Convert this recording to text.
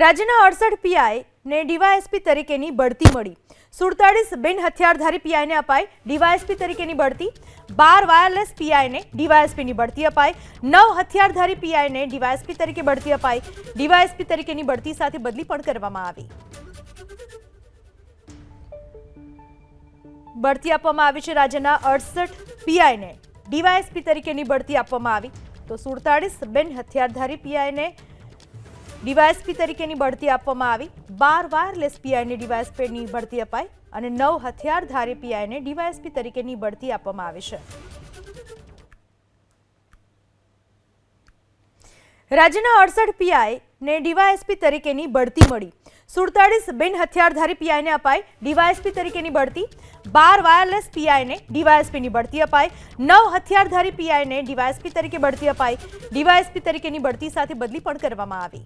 રાજ્યના 68 પીઆઈ ને ડીવાયએસપી તરીકેની બઢતી મળી। 47 બિન હથિયારધારી પીઆઈ ને અપાઈ ડીવાયએસપી તરીકેની બઢતી। 12 વાયરલેસ પીઆઈ ને ડીવાયએસપી ની બઢતી અપાઈ। 9 હથિયારધારી પીઆઈ ને ડીવાયએસપી તરીકે બઢતી અપાઈ। ડીવાયએસપી તરીકેની બઢતી સાથે બદલી પણ કરવામાં આવી। બઢતી આપવામાં આવી છે। રાજ્યના 68 પીઆઈ ને ડીવાયએસપી તરીકેની બઢતી આપવામાં આવી તો 47 બિન હથિયારધારી પીઆઈ ને ડીવાયએસપી તરીકેની બઢતી આપવામાં આવી। 12 વાયરલેસ પીઆઈ ને ડીવાયએસપીની બઢતી અપાઈ અને 9 હથિયારધારી પીઆઈ ને ડીવાયએસપી તરીકેની બઢતી આપવામાં આવી છે। રાજ્યના 68 પીઆઈ ને ડીવાયએસપી તરીકેની બઢતી મળી। 47 બિન હથિયારધારી પીઆઈ ને અપાઈ ડીવાયએસપી તરીકેની બઢતી। 12 વાયરલેસ પીઆઈ ને ડીવાયએસપીની બઢતી અપાઈ। 9 હથિયારધારી પીઆઈ ને ડીવાયએસપી તરીકે બઢતી અપાઈ। ડીવાયએસપી તરીકેની બઢતી સાથે બદલી પણ કરવામાં આવી।